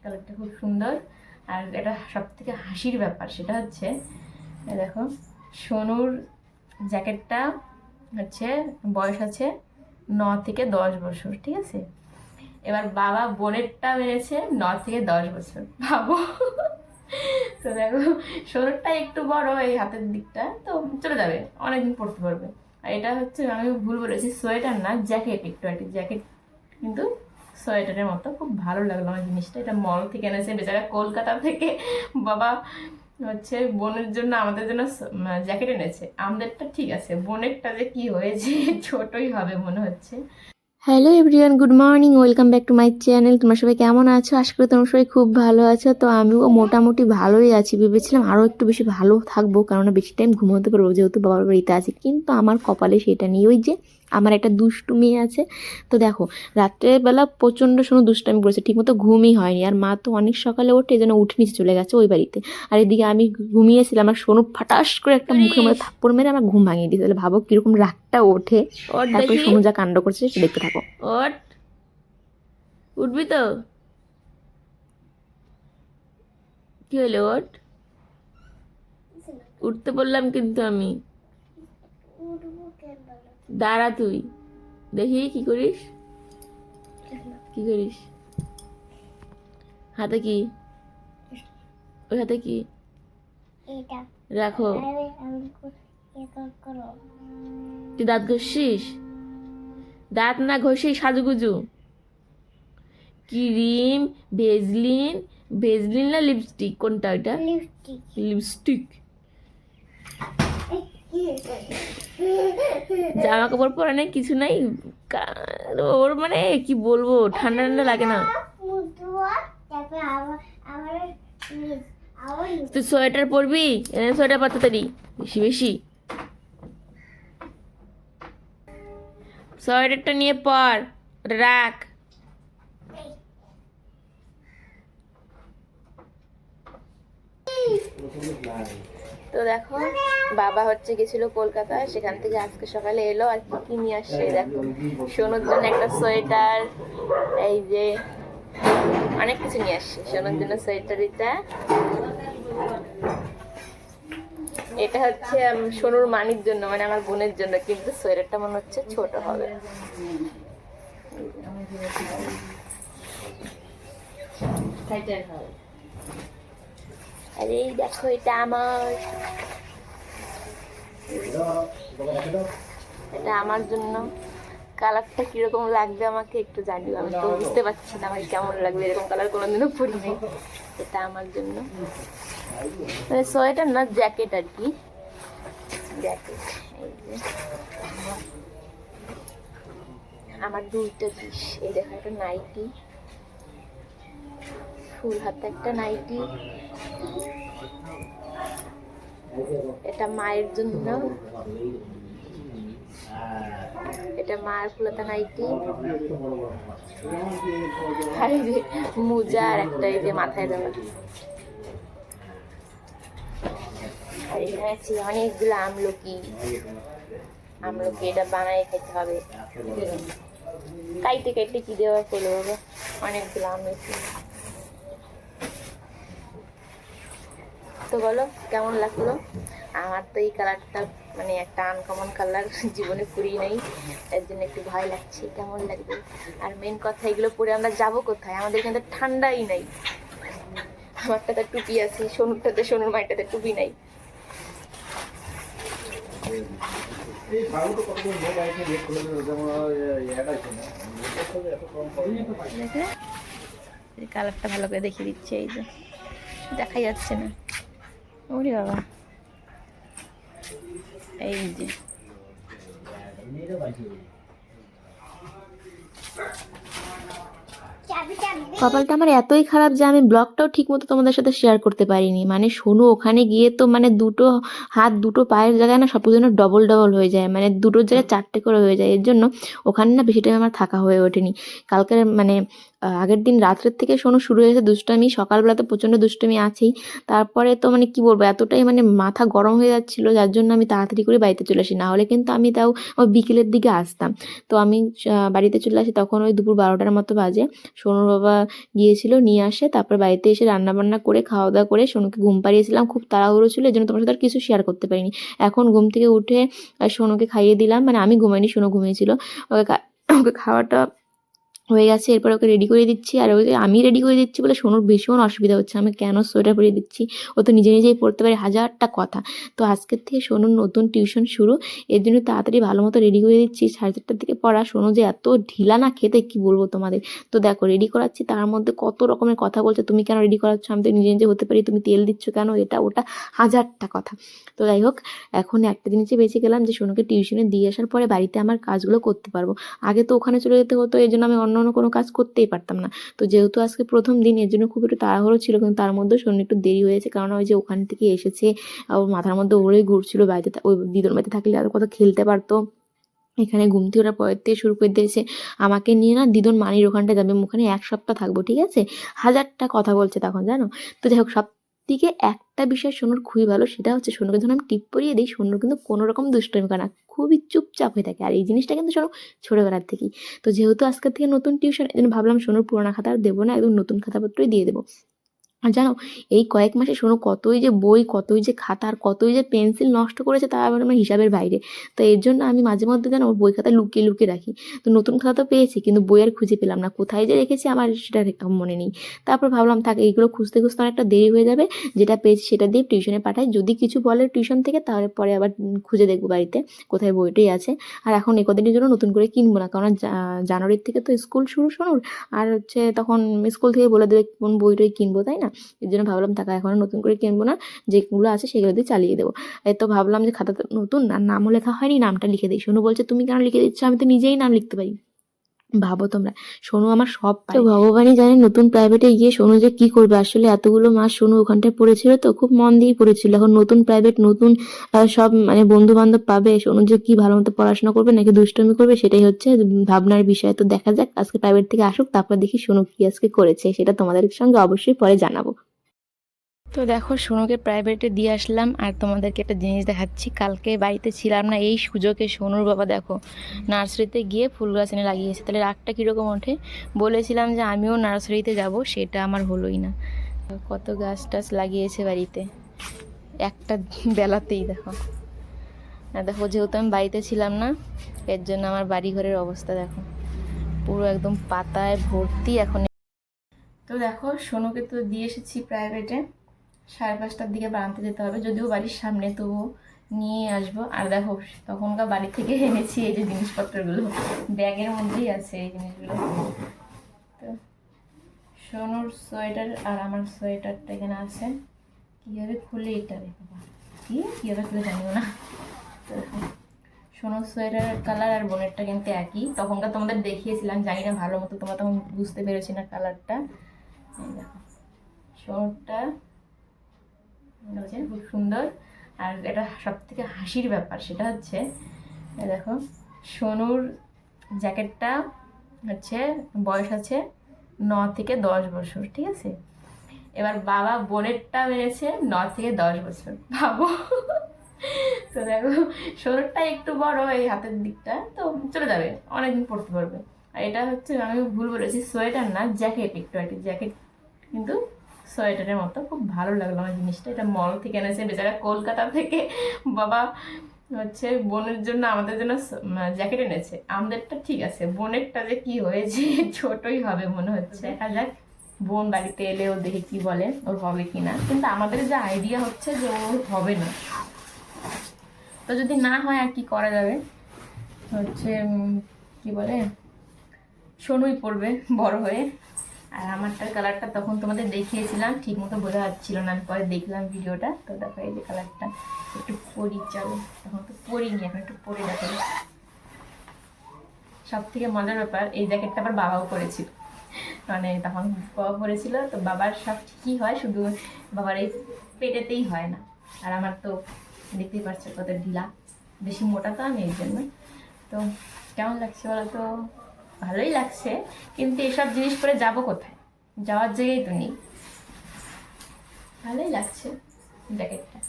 কালারটা খুব সুন্দর। আর এটা সব থেকে হাসির ব্যাপার সেটা হচ্ছে দেখো, সোনুর জ্যাকেটটা হচ্ছে বয়স আছে 9 থেকে 10 বছর, ঠিক আছে। এবার বাবা বোনেরটা মেরেছে 9 থেকে 10 বছর, ভাবো। তো দেখো, সোনুরটা একটু বড় এই হাতের দিকটা, তো চলে যাবে, অনেকদিন পরতে পারবে। আর এটা হচ্ছে, আমি ভুল বলেছি, সোয়েটার না, জ্যাকেট, একটু আর কি জ্যাকেট, কিন্তু সোয়েটারের মতো। খুব ভালো লাগলো আমার জিনিসটা। এটা মল থেকে এনেছে বেচারা, কলকাতা থেকে বাবা হচ্ছে বোনের জন্য, আমাদের জন্য জ্যাকেট এনেছে। আমাদেরটা ঠিক আছে, বোনেরটা যে কি হয়েছে, ছোটই হবে মনে হচ্ছে। Hello everyone, good morning, welcome back to my channel. তোমরা সবাই কেমন আছো? আশা করি তোমরা সবাই খুব ভালো আছো। তো আমিও মোটামুটি ভালোই আছি। ভেবেছিলাম আরও একটু বেশি ভালো থাকবো, কারণ বেশি টাইম ঘুমোতে পারবো যেহেতু বাবার বাড়িতে আছি, কিন্তু আমার কপালে সেটা নেই। ওই যে আমার একটা দুষ্টু মেয়ে আছে, তো দেখো রাত্রেবেলা প্রচণ্ড সময় দুষ্টামি করেছে, ঠিকমতো ঘুমই হয়নি। আর মা তো অনেক সকালে ওঠে, যেন উঠে নিচে চলে গেছে ওই বাড়িতে। আর এদিকে আমি ঘুমিয়েছিলাম, আমার সোনু ফাটাস করে একটা মুখের মধ্যে থাপ্পড় মেরে আমার ঘুম ভাঙিয়ে দিয়েছে। তাহলে ভাবো কিরকম রাগটা ওঠে। তারপরে সোনু যা কাণ্ড করছে সেটা দেখতে থাকো। ওঠ, উঠবি তো? কি হলো? ওঠ, উঠতে বললাম কিন্তু আমি। দাঁড়া তুই, দেখি কি করিস, কি করিস। হাতে কি? ওই হাতে কি? রাখো। তুই দাঁত ঘষিস? দাঁত না ঘষি সাজুগুজু। ক্রিম, ভেজলিন, ভেজলিন না লিপস্টিক, কোনটা ওইটা? লিপস্টিক। জামা কাপড় পরা নেই, কিছু নাই। ওর মানে কি বলবো, ঠান্ডা ঠান্ডা লাগে না। তুই সোয়েটার পরবি? সোয়েটার পর তাড়াতাড়ি, বেশি বেশি সোয়েটারটা নিয়ে পর, রাখ। তো দেখো, বাবা হচ্ছে গেছিল কলকাতায়, সেখান থেকে আজকে সকালে এলো। আর কি কি নিয়ে আসছে দেখো, সোনুর জন্য একটা সোয়েটার, এই যে অনেক কিছু নিয়ে আসছে সোনুর জন্য। সোয়েটার এটা হচ্ছে সোনুর মানির জন্য, মানে আমার বোনের জন্য, কিন্তু সোয়েটারটা মনে হচ্ছে ছোট হবে। আরে দেখো, এটা আমার, এটা আমার জন্য। কালারটা কিরকম লাগবে আমাকে একটু জানিও, আমি তো বুঝতে পারছি না ভাই কেমন লাগবে, এরকম কালার কোনোদিনও পরিনি। এটা আমার জন্য, মানে সোয়েটার না, জ্যাকেট আর কি, জ্যাকেট। এই যে আমার দুইটা জিনিস, এই দেখো, একটা নাইটি, ফুল হাতে একটা নাইটি, এটা মায়ের জন্য, এটা মায়ের ফুলাতা নাইটি, আর এই যে মোজা, আর একটা এই যে মাথায় দেওয়া। আর এখানে আছে অনেকগুলো আমলকি, আমলকি এটা বানায় খেতে হবে, কাইটে কাইটে কি দেওয়া করলো বাবা, অনেকগুলো আমলকি। তো বলো কেমন লাগলো? আমার তো এই কালারটা মানে একটা আনকমন কালার, জীবনে পরি নাই, এর জন্য একটু ভয় লাগছে কেমন লাগবে। আর মেন কথা, এগুলো পরে আমরা যাব কোথায়? আমাদের এখানে ঠান্ডাই নাই। আমারটাতে টুপি আছে, সোনুরটাতে, সোনুর মাইটাতে টুপি নাই। কালারটা ভালো করে দেখিয়ে দিচ্ছে, এই যে দেখা যাচ্ছে না, ওরে বাবা, এই যে কপালটা আমার এতই খারাপ যে আমি ব্লগটাও ঠিক মতো তোমাদের সাথে শেয়ার করতে পারিনি। মানে সোনু ওখানে গিয়ে তো মানে দুটো হাত দুটো পায়ের জায়গায় না সব যেন ডবল ডবল হয়ে যায়, মানে দুটোর জায়গায় 4টে করে হয়ে যায়। এর জন্য ওখানে না বেশি টাইম আমার থাকা হয়ে ওঠেনি। কালকের মানে আগের দিন রাত্রের থেকে শোনো শুরু হয়েছে দুষ্টামি, সকালবেলা তো প্রচণ্ড দুষ্টামি আছেই। তারপরে তো মানে কি বলবো, এতটাই মানে মাথা গরম হয়ে যাচ্ছিলো, যার জন্য আমি তাড়াতাড়ি করে বাড়িতে চলে আসি, না হলে কিন্তু আমি তাও ওই বিকেলের দিকে আসতাম। তো আমি বাড়িতে চলে আসি তখন ওই দুপুর 12টার মতো বাজে। সোনুর বাবা গিয়েছিল নিয়ে আসে, তারপর বাড়িতে এসে রান্নাবান্না করে খাওয়া দাওয়া করে সোনুকে ঘুম পাড়িয়েছিলাম। খুব তাড়াহুড়ো ছিল, এই জন্য তোমার সাথে আর কিছু শেয়ার করতে পারিনি। এখন ঘুম থেকে উঠে সোনুকে খাইয়ে দিলাম, মানে আমি ঘুমাইনি, সোনু ঘুমিয়েছিল। ওকে ওকে খাওয়াটা হয়ে গেছে, এরপর ওকে রেডি করে দিচ্ছি। আর ওকে আমি রেডি করে দিচ্ছি বলে সোনুর ভীষণ অসুবিধা হচ্ছে, আমি কেন সোয়েটার পরিয়ে দিচ্ছি, ও তো নিজে নিজেই পড়তে পারে, হাজারটা কথা। তো আজকের থেকে সোনুর নতুন টিউশন শুরু, এর জন্য তাড়াতাড়ি ভালো মতো রেডি করে দিচ্ছি। 4:30টার দিকে পড়া, সোনু যে এত ঢিলা না খেতে কি বলবো তোমাদের। তো দেখো রেডি করাচ্ছি, তার মধ্যে কত রকমের কথা বলছে, তুমি কেন রেডি করাচ্ছ, আমি তো নিজে নিজে হতে পারি, তুমি তেল দিচ্ছ কেন, এটা ওটা হাজারটা কথা। তো যাই হোক, এখন একটা জিনিসই বেঁচে গেলাম যে সোনুকে টিউশনে দিয়ে আসার পরে বাড়িতে আমার কাজগুলো করতে পারবো। আগে তো ওখানে চলে যেতে হতো, এই জন্য আমি অন্য কোনো কাজ করতেই পারতাম না। তো যেহেতু আজকে প্রথম দিন, এর জন্য খুব একটু তাড়াহুড়ো ছিল, কিন্তু তার মধ্যেও শোনো একটু দেরি হয়েছে, কারণ ওই যে ওখান থেকে এসেছে, ওর মাথার মধ্যে ওরেই ঘুরছিল, বাড়িতে ওই দিদুর বাড়িতে থাকলে আর কত খেলতে পারতো। এখানে ঘুম থেকে ওরা পরের থেকে শুরু করে দিয়েছে আমাকে নিয়ে না দিদুন মানির ওখানটা যাবে, ওখানে 1 সপ্তাহ থাকবো, ঠিক আছে। হাজারটা কথা বলছে তখন, জানো। তো যাই হোক, সব দিকে একটা বিষয় সোনুর খুবই ভালো, সেটা হচ্ছে সোনুকে যখন আমি টিপ পরিয়ে দিই, সোনুর কিন্তু কোনো রকম দুষ্টমি করে না, খুবই চুপচাপ হয়ে থাকে। আর এই জিনিসটা কিন্তু সোনু ছোটোবেলার থেকেই। তো যেহেতু আজকের থেকে নতুন টিউশন, এই জন্য ভাবলাম সোনুর পুরোনো খাতা আর দেবো না, একদম নতুন খাতাপত্রই দিয়ে দেবো। আর জানো, এই কয়েক মাসে শোনো কতই যে বই, কতই যে খাতা, আর কতই যে পেন্সিল নষ্ট করেছে, তা আবার আমার হিসাবের বাইরে। তো এর জন্য আমি মাঝে মধ্যে জানো ওর বই খাতা লুকিয়ে লুকিয়ে রাখি। তো নতুন খাতা তো পেয়েছি, কিন্তু বই আর খুঁজে পেলাম না, কোথায় যে রেখেছি আমার সেটা মনে নেই। তারপর ভাবলাম থাক, এইগুলো খুঁজতে খুঁজতে অনেকটা দেরি হয়ে যাবে, যেটা পেয়েছি সেটা দিয়ে টিউশনে পাঠাই, যদি কিছু বলে টিউশন থেকে তাহলে পরে আবার খুঁজে দেখবো বাড়িতে কোথায় বইটাই আছে। আর এখন একদিনের জন্য নতুন করে কিনবো না, কারণ জানুয়ারির থেকে তো স্কুল শুরু শোনুর। আর হচ্ছে তখন স্কুল থেকে বলে দেবে কোন বইটাই কিনবো, তাই না। এর জন্য ভাবলাম টাকা এখনও নতুন করে কিনবো না, যেগুলো আছে সেগুলো দিয়ে চালিয়ে দেবো। এই তো ভাবলাম যে খাতা নতুন, আর নামও লেখা হয়নি, নামটা লিখে দিই। সোনু বলছে তুমি কেন লিখে দিচ্ছ, আমি তো নিজেই নাম লিখতে পারি। ভাবো তোমরা, সোনু আমার সব পারে। তো ভগবানই জানে নতুন প্রাইভেটে গিয়ে সোনু যে কি করবে। আসলে এতগুলো মাস সোনু ওখানটায় পড়েছিল, তো খুব মন দিয়েই পড়েছিল। এখন নতুন প্রাইভেট, নতুন সব মানে বন্ধু বান্ধব পাবে, সোনু যে কি ভালো মতো পড়াশোনা করবে নাকি দুষ্টুমি করবে, সেটাই হচ্ছে ভাবনার বিষয়। তো দেখা যাক, আজকে প্রাইভেট থেকে আসুক, তারপর দেখি সোনু কি আজকে করেছে, সেটা তোমাদের সঙ্গে অবশ্যই পরে জানাবো। তো দেখো, সোনুকে প্রাইভেটে দিয়ে আসলাম, আর তোমাদেরকে একটা জিনিস দেখাচ্ছি। কালকে বাড়িতে ছিলাম না, এই সুযোগে সোনুর বাবা দেখো নার্সারিতে গিয়ে ফুল গাছ এনে লাগিয়েছে। তাহলে রাগটা কীরকম ওঠে। বলেছিলাম যে আমিও নার্সারিতে যাব, সেটা আমার হলোই না। কত গাছ টাছ লাগিয়েছে বাড়িতে একটা বেলাতেই, দেখো। আর দেখো, যেহেতু আমি বাড়িতে ছিলাম না, এর জন্য আমার বাড়ি ঘরের অবস্থা দেখো, পুরো একদম পাতায় ভর্তি এখন। তো দেখো, সোনুকে তো দিয়ে এসেছি প্রাইভেটে, 5:30টার দিকে বানাতে যেতে হবে, যদিও বাড়ির সামনে, তবুও নিয়ে আসবো। আর দেখো, তখনকার বাড়ি থেকে এনেছি এই যে জিনিসপত্রগুলো, ব্যাগের মধ্যেই আছে এই জিনিসগুলো। তো সোনুর সোয়েটার আর আমার সোয়েটারটা এখানে আছে। কীভাবে খুলে এটা রে বাবা, কীভাবে খুলে জানিও না। তো সোনুর সোয়েটারের কালার আর বোনেরটা কিন্তু একই, তখনকার তোমাদের দেখিয়েছিলাম, জানি না ভালো মতো তোমরা তখন বুঝতে পেরেছি না কালারটা। দেখো সোনুরটা খুব সুন্দর। আর এটা সব থেকে হাসির ব্যাপার, সেটা হচ্ছে দেখো, সোনুর জ্যাকেটটা হচ্ছে বয়স আছে 9 থেকে 10 বছর, ঠিক আছে। এবার বাবা বোনেরটা মেরেছে 9 থেকে 10 বছর, ভাবো। তো দেখো, সোনুরটা একটু বড় এই হাতের দিকটা, তো চলে যাবে, অনেকদিন পড়তে পারবে। আর এটা হচ্ছে, আমি ভুল বলেছি, সোয়েটার না, জ্যাকেট, একটু আর কি জ্যাকেট, কিন্তু সোয়েটারের মতো। খুব ভালো লাগলো আমার জিনিসটা, এটা মল থেকে এনেছে বেচারা, কলকাতা থেকে বাবা হচ্ছে বোনের জন্য, আমাদের জন্য জ্যাকেট এনেছে। আমাদেরটা ঠিক আছে, বোনেরটা যে কি হয়েছে, ছোটই হবে মনে হচ্ছে, দেখা যাক। বোন বাড়িতে এলেও দেখে কি বলে, ওর হবে কি না। কিন্তু আমাদের যে আইডিয়া হচ্ছে যে ওর হবে না, তো যদি না হয় আর কি করা যাবে, হচ্ছে কি বলে, সোনুই পড়বে বড় হয়ে। আর আমারটার কালারটা তখন তোমাদের দেখিয়েছিলাম, ঠিক মতো বোঝা যাচ্ছিল না, আমি পরে দেখলাম ভিডিওটা। তো দেখো এই যে কালারটা, একটু পরি, চলো তখন তো পরিনি, এখন একটু পরে দেখো। সব থেকে মজার ব্যাপার, এই জ্যাকেটটা আবার বাবাও পরেছিল, মানে তখন বাবা পরেছিল। তো বাবার সব ঠিকই হয়, শুধু বাবার এই পেটেতেই হয় না। আর আমার তো দেখতেই পাচ্ছ কত ঢিলা, বেশি মোটা তো আমি, এই জন্য। তো কেমন লাগছে বলো তো, ভালোই লাগছে, কিন্তু এসব জিনিস পরে যাব কোথায়? যাওয়ার জায়গায় তো নেই। ভালোই লাগছে জ্যাকেটটা।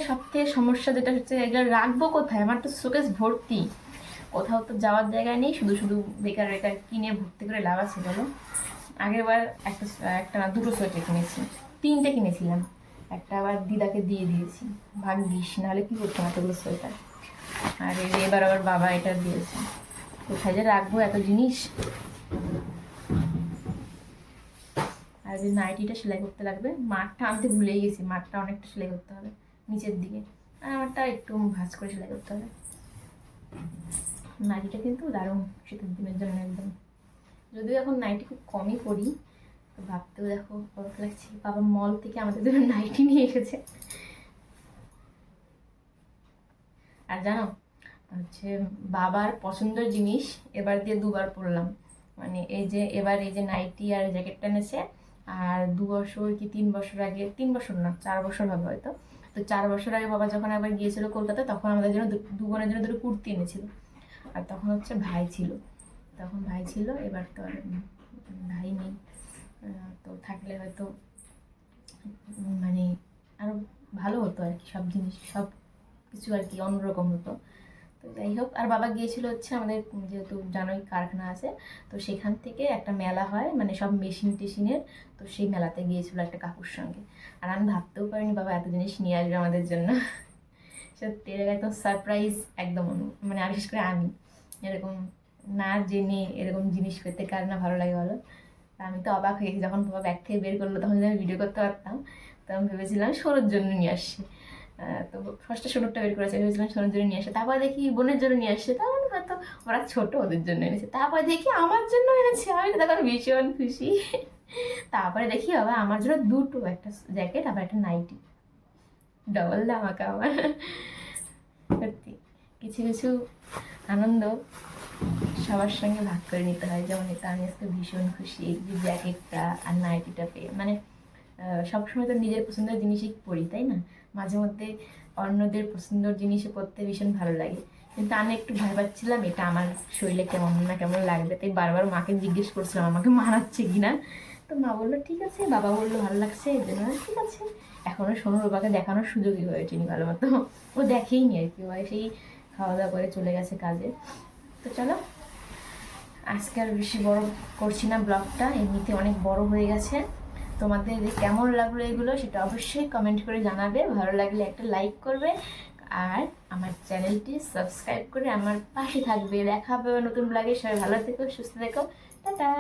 সব থেকে সমস্যা যেটা হচ্ছে, এগুলো রাখবো কোথায়? আমার তো শোকেস ভর্তি, কোথাও তো যাওয়ার জায়গায় নেই। শুধু শুধু বেকার বেকার কিনে ভর্তি করে লাভ আছে বলো? আগের বার একটা একটা না, দুটো সোয়েটার কিনেছি, তিনটে কিনেছিলাম, একটা আবার দিদাকে দিয়ে দিয়েছি। ভাগ্যিস, নাহলে কি করতাম এতগুলো সোয়েটার। আর এবার আবার বাবা এটা দিয়েছে। কোথায় যে রাখবো এত জিনিস। আর যে নাইটিটা সেলাই করতে লাগবে, মাঠটা আনতে ভুলেই গেছি, মাঠটা অনেকটা সেলাই করতে হবে নিচের দিকে, আর আমারটা একটু ভাঁজ করে সেলাই করতে হবে। নাইটিটা কিন্তু দারুণ শীতের দিনের জন্য একদম। যদিও এখন নাইটি খুব কমই পরি, তো ভাবতেও দেখো অবাক লাগছে, বাবা মল থেকে আমাদের জন্য নাইটি নিয়ে এসেছে। আর জানো হচ্ছে, বাবার পছন্দের জিনিস এবার দিয়ে দুবার পরলাম। মানে এই যে এবার এই যে নাইটি আর জ্যাকেটটা এনেছে, আর 2 বছর কি 3 বছর আগে, 3 বছর না 4 বছর হবে হয়তো, তো 4 বছর আগে বাবা যখন একবার গিয়েছিল কলকাতা, তখন আমাদের জন্য দু বোনের জন্য দুটো কুর্তি এনেছিল। আর তখন হচ্ছে ভাই ছিল, তখন ভাই ছিল, এবার তো আর ভাই নেই। তো থাকলে হয়তো মানে আরও ভালো হতো আর কি, সব জিনিস সব কিছু আর কি অন্যরকম হতো। তো যাই হোক, আর বাবা গিয়েছিল হচ্ছে আমাদের, যেহেতু জানোই কারখানা আছে, তো সেখান থেকে একটা মেলা হয়, মানে সব মেশিন টেশিনের, তো সেই মেলাতে গিয়েছিল একটা কাকুর সঙ্গে। আর আমি ভাবতেও পারিনি বাবা এত জিনিস নিয়ে আসবে আমাদের জন্য। সত্যি এর একদম সারপ্রাইজ একদম। মানে আর বিশেষ করে আমি এরকম না জেনে এরকম জিনিস পেতে কার না ভালো লাগে বলো? আমি তো অবাক হয়ে গেছি যখন বাবা ব্যাগ থেকে বের করলো, তখন যদি আমি ভিডিও করতে পারতাম। তো আমি ভেবেছিলাম সোনোর জন্য নিয়ে আসছি। তো ফার্স্টে সোনোরটা বের করেছে, ভেবেছিলাম সোনোর জন্য নিয়ে আসে, তারপরে দেখি বোনের জন্য নিয়ে আসছে, তারপরে হয়তো ওরা ছোট, ওদের জন্য এনেছে, তারপরে দেখি আমার জন্য এনেছে, আমি তো তখন ভীষণ খুশি। তারপরে দেখি বাবা আমার জন্য দুটো, একটা জ্যাকেট আবার একটা নাইটি, ডবল ধামাকা আমার। সত্যি কিছু কিছু আনন্দ সবার সঙ্গে ভাগ করে নিতে হয়। যেমন এটা আমি আজকে ভীষণ খুশি, এই যে জ্যাকেটটা আর নাইটিটা পেয়ে। মানে সবসময় তো নিজের পছন্দের জিনিসই পরি, তাই না? মাঝে মধ্যে অন্যদের পছন্দের জিনিসও পরতে ভীষণ ভালো লাগে। কিন্তু আমি একটু ভয় পাচ্ছিলাম এটা আমার শরীরে কেমন না কেমন লাগবে, তাই বারবার মাকে জিজ্ঞেস করছিলাম আমাকে মানাচ্ছে কিনা। তো মা বললো ঠিক আছে, বাবা বললো ভালো লাগছে, এই জন্য ঠিক আছে। এখনও সোনুর বাবাকে দেখানোর সুযোগই হয়ে ওঠেনি ভালো মতো, ও দেখেই নি আর কি, ও সেই খাওয়া দাওয়া করে চলে গেছে কাজে। তো চলো, আজকে আর বেশি বড় করছি না ব্লগটা, এমনিতে অনেক বড় হয়ে গেছে। তোমাদের কেমন লাগলো এগুলো সেটা অবশ্যই কমেন্ট করে জানাবে, ভালো লাগলে একটা লাইক করবে, আর আমার চ্যানেলটি সাবস্ক্রাইব করে আমার পাশে থাকবে। দেখা হবে নতুন ব্লগে, সবাই ভালো থেকো, সুস্থ থেকো, টাটা।